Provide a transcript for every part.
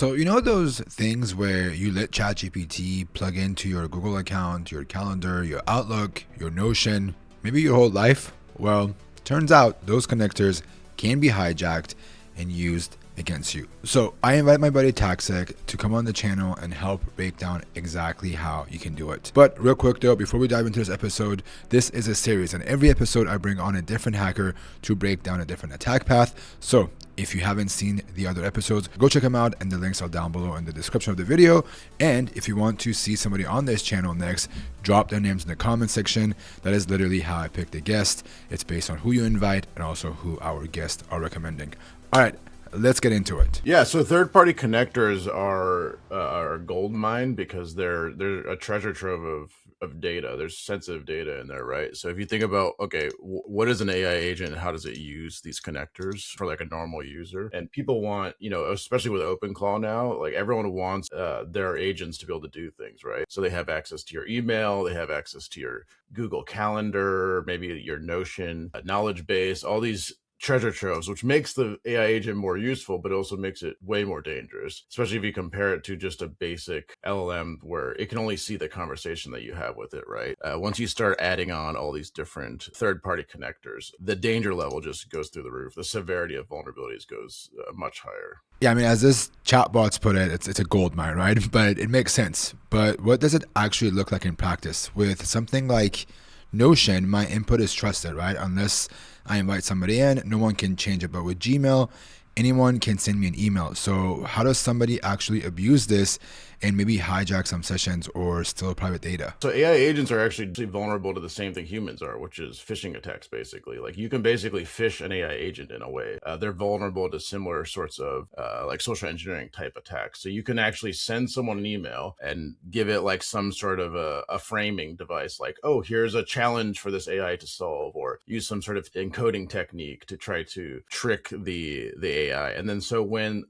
So, you know those things where you let ChatGPT plug into your Google account, your calendar, your Outlook, your Notion, maybe your whole life? Well, turns out those connectors can be hijacked and used against you. So I invite my buddy Taxek to come on the channel and help break down exactly how you can do it. But real quick though, before we dive into this episode, this is a series, and every episode I bring on a different hacker to break down a different attack path. So if you haven't seen the other episodes, go check them out, and the links are down below in the description of the video. And if you want to see somebody on this channel next, drop their names in the comment section. That is literally how I pick the guest. It's based on who you invite and also who our guests are recommending. All right, let's get into it. Yeah, so third-party connectors are a gold mine because they're a treasure trove of data. There's sensitive data in there, right? So if you think about, okay, what is an AI agent and how does it use these connectors for like a normal user? And people want, especially with OpenClaw now, like everyone wants their agents to be able to do things, right? So they have access to your email, they have access to your Google Calendar, maybe your Notion knowledge base, all these treasure troves, which makes the AI agent more useful, but also makes it way more dangerous, especially if you compare it to just a basic LLM where it can only see the conversation that you have with it, right? Once you start adding on all these different third-party connectors, the danger level just goes through the roof. The severity of vulnerabilities goes much higher. Yeah, I mean, as this chatbots put it, it's a gold mine, right? But it makes sense. But what does it actually look like in practice? With something like Notion, my input is trusted, right? Unless I invite somebody in, no one can change it. But with Gmail, anyone can send me an email. So how does somebody actually abuse this and maybe hijack some sessions or steal private data? So AI agents are actually vulnerable to the same thing humans are, which is phishing attacks, basically. Like you can basically phish an AI agent in a way. They're vulnerable to similar sorts of like social engineering type attacks. So you can actually send someone an email and give it like some sort of a framing device, like, oh, here's a challenge for this AI to solve, or use some sort of encoding technique to try to trick the AI. And then so when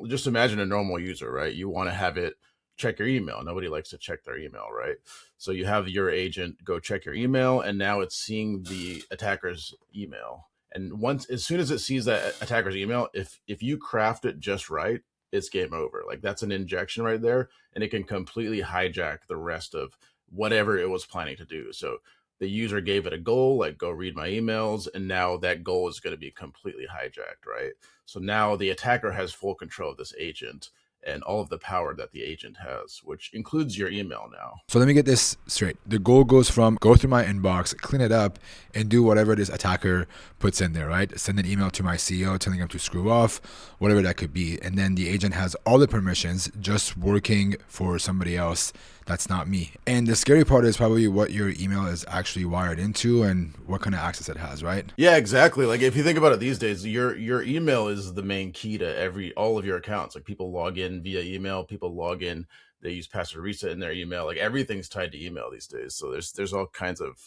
just imagine a normal user, right? You want to have it check your email. Nobody likes to check their email, right? So you have your agent go check your email, and now it's seeing the attacker's email. And as soon as it sees that attacker's email, if you craft it just right, it's game over. Like that's an injection right there, and it can completely hijack the rest of whatever it was planning to do. So the user gave it a goal, like go read my emails, and now that goal is going to be completely hijacked, right? So now the attacker has full control of this agent and all of the power that the agent has, which includes your email now. So let me get this straight. The goal goes from go through my inbox, clean it up, and do whatever this attacker puts in there, right? Send an email to my CEO telling him to screw off, whatever that could be. And then the agent has all the permissions, just working for somebody else that's not me. And the scary part is probably what your email is actually wired into and what kind of access it has, right? Yeah, exactly. Like if you think about it these days, your email is the main key to all of your accounts. Like people log in via email, people log in, they use password reset in their email. Like everything's tied to email these days. So there's all kinds of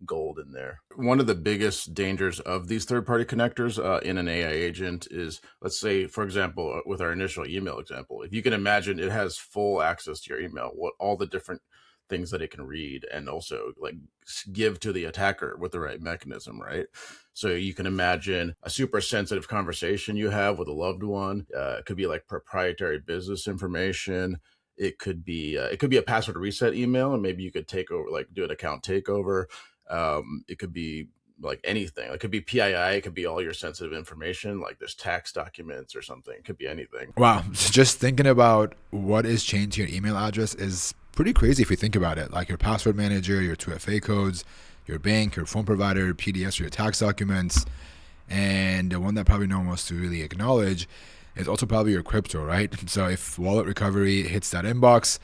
gold in there. One of the biggest dangers of these third-party connectors in an AI agent is, let's say, for example, with our initial email example, if you can imagine it has full access to your email, what all the different things that it can read and also like give to the attacker with the right mechanism, right? So you can imagine a super sensitive conversation you have with a loved one. It could be like proprietary business information. It could be a password reset email, and maybe you could take over, like do an account takeover. It could be like anything. It could be PII. It could be all your sensitive information, like there's tax documents or something. It could be anything. Wow. So just thinking about what is chained to your email address is pretty crazy if you think about it. Like your password manager, your 2FA codes, your bank, your phone provider, PDFs, your tax documents. And the one that probably no one wants to really acknowledge is also probably your crypto, right? So if wallet recovery hits that inbox,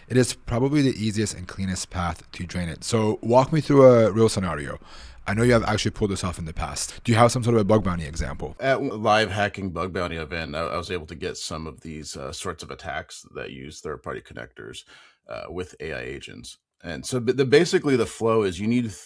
it is probably the easiest and cleanest path to drain it. So walk me through a real scenario. I know you have actually pulled this off in the past. Do you have some sort of a bug bounty example? At a live hacking bug bounty event, I was able to get some of these sorts of attacks that use third-party connectors with AI agents. And so basically the flow is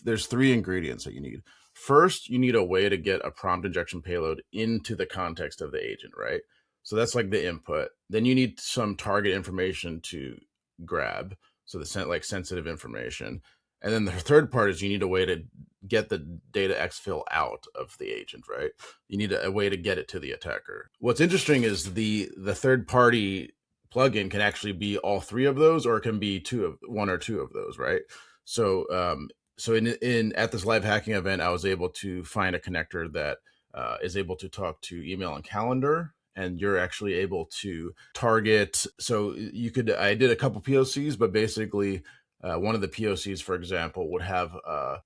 there's three ingredients that you need. First, you need a way to get a prompt injection payload into the context of the agent, right? So that's like the input. Then you need some target information to grab. So the sensitive information. And then the third part is you need a way to get the data exfil out of the agent, right? You need a way to get it to the attacker. What's interesting is the third party plugin can actually be all three of those, or it can be one or two of those, right? So in at this live hacking event, I was able to find a connector that is able to talk to email and calendar, and you're actually able to target. So I did a couple POCs, but basically one of the POCs, for example, would have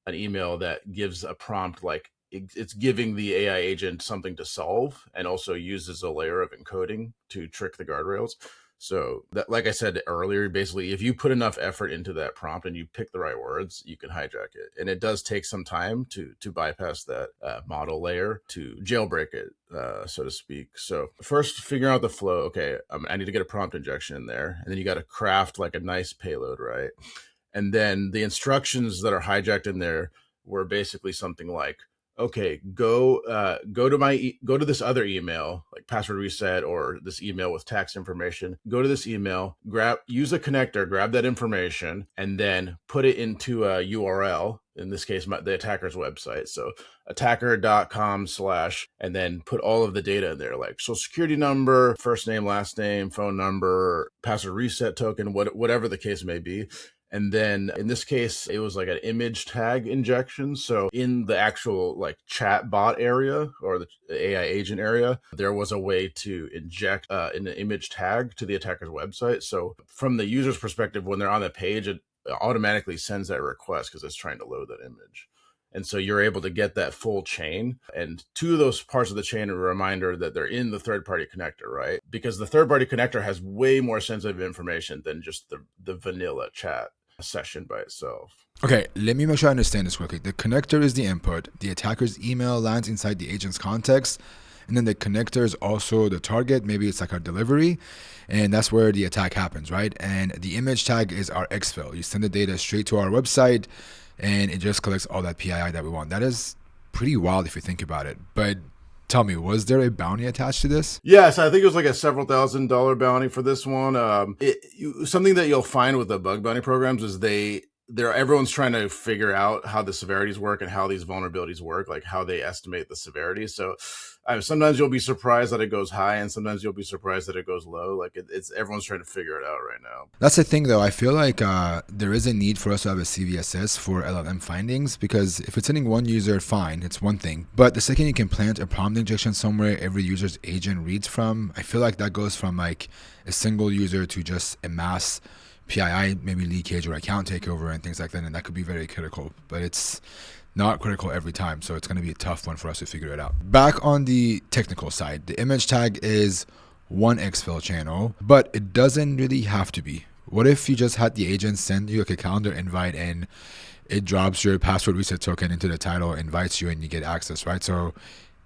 an email that gives a prompt like it's giving the AI agent something to solve, and also uses a layer of encoding to trick the guardrails. So that, like I said earlier, basically, if you put enough effort into that prompt and you pick the right words, you can hijack it. And it does take some time to bypass that model layer, to jailbreak it, so to speak. So first, figure out the flow. Okay, I need to get a prompt injection in there, and then you got to craft like a nice payload, right? And then the instructions that are hijacked in there were basically something like, okay, go to this other email, like password reset, or this email with tax information. Go to this email, use a connector, grab that information, and then put it into a URL. In this case, the attacker's website. So attacker.com/ and then put all of the data in there, like social security number, first name, last name, phone number, password reset token, whatever the case may be. And then in this case, it was like an image tag injection. So in the actual like chat bot area, or the AI agent area, there was a way to inject an image tag to the attacker's website. So from the user's perspective, when they're on the page, it automatically sends that request because it's trying to load that image. And so you're able to get that full chain. And two of those parts of the chain are a reminder that they're in the third-party connector, right? Because the third-party connector has way more sensitive information than just the vanilla chat session by itself. Okay, let me make sure I understand this quickly. The connector is the input. The attacker's email lands inside the agent's context. And then the connector is also the target. Maybe it's like our delivery. And that's where the attack happens, right? And the image tag is our exfil. You send the data straight to our website, and it just collects all that PII that we want. That is pretty wild if you think about it. But tell me, was there a bounty attached to this? Yes, I think it was like a several $1,000 bounty for this one. Something that you'll find with the bug bounty programs is everyone's trying to figure out how the severities work and how these vulnerabilities work, like how they estimate the severity. So sometimes you'll be surprised that it goes high, and sometimes you'll be surprised that it goes low. Like it's everyone's trying to figure it out right now. That's the thing, though. I feel like there is a need for us to have a CVSS for LLM findings, because if it's hitting one user, fine, it's one thing. But the second you can plant a prompt injection somewhere every user's agent reads from, I feel like that goes from like a single user to just a mass PII, maybe leakage or account takeover and things like that, and that could be very critical. But it's not critical every time, so it's going to be a tough one for us to figure it out. Back on the technical side, the image tag is one exfil channel, but it doesn't really have to be. What if you just had the agent send you like a calendar invite, and it drops your password reset token into the title, invites you, and you get access, right? So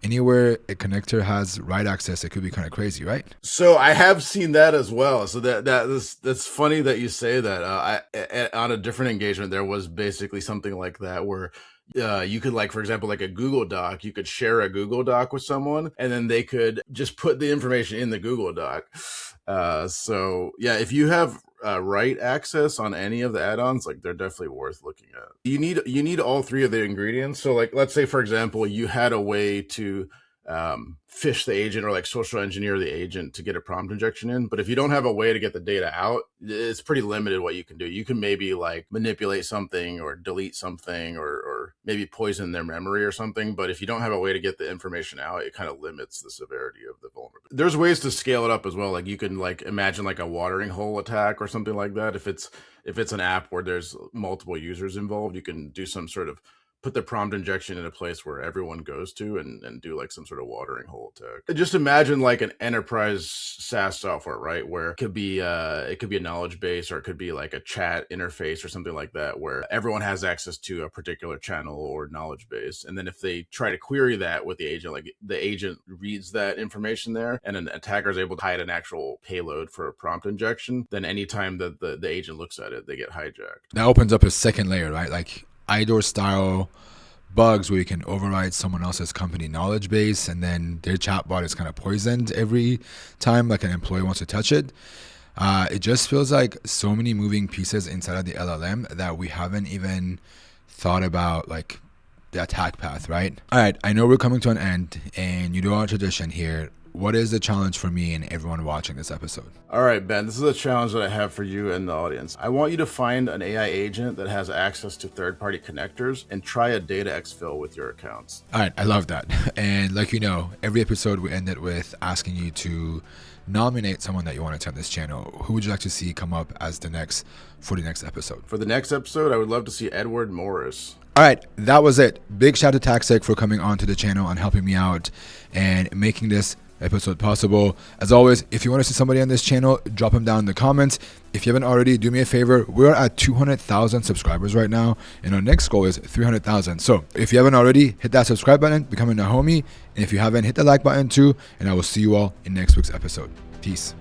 anywhere a connector has write access, it could be kind of crazy, right? So I have seen that as well. So that's funny that you say that. On a different engagement, there was basically something like that where you could, like, for example, like a Google Doc, you could share a Google Doc with someone, and then they could just put the information in the Google Doc. So yeah, if you have write access on any of the add-ons, like, they're definitely worth looking at. You need all three of the ingredients. So like, let's say, for example, you had a way to phish the agent, or like social engineer the agent to get a prompt injection in. But if you don't have a way to get the data out, it's pretty limited what you can do. You can maybe like manipulate something or delete something, or maybe poison their memory or something. But if you don't have a way to get the information out, it kind of limits the severity of the vulnerability. There's ways to scale it up as well. Like you can like imagine like a watering hole attack or something like that. If it's an app where there's multiple users involved, you can do some sort of put the prompt injection in a place where everyone goes to, and do like some sort of watering hole attack. Just imagine like an enterprise SaaS software, right? Where it could be a knowledge base, or it could be like a chat interface or something like that, where everyone has access to a particular channel or knowledge base. And then if they try to query that with the agent, like the agent reads that information there, and an attacker is able to hide an actual payload for a prompt injection, then anytime that the agent looks at it, they get hijacked. That opens up a second layer, right? Like IDOR-style bugs where you can override someone else's company knowledge base, and then their chatbot is kind of poisoned every time like an employee wants to touch it. It just feels like so many moving pieces inside of the LLM that we haven't even thought about, like the attack path, right? All right, I know we're coming to an end, and you do our tradition here. What is the challenge for me and everyone watching this episode? All right, Ben, this is a challenge that I have for you and the audience. I want you to find an AI agent that has access to third-party connectors and try a data exfil with your accounts. All right, I love that. And like, every episode we end it with asking you to nominate someone that you want to attend this channel. Who would you like to see come up as the next episode? For the next episode, I would love to see Edward Morris. All right, that was it. Big shout out to TaxTech for coming onto the channel and helping me out and making this episode possible. As always, if you want to see somebody on this channel, drop them down in the comments. If you haven't already, do me a favor. We're at 200,000 subscribers right now, and our next goal is 300,000. So if you haven't already, hit that subscribe button, becoming a homie. And if you haven't, hit the like button too, and I will see you all in next week's episode. Peace.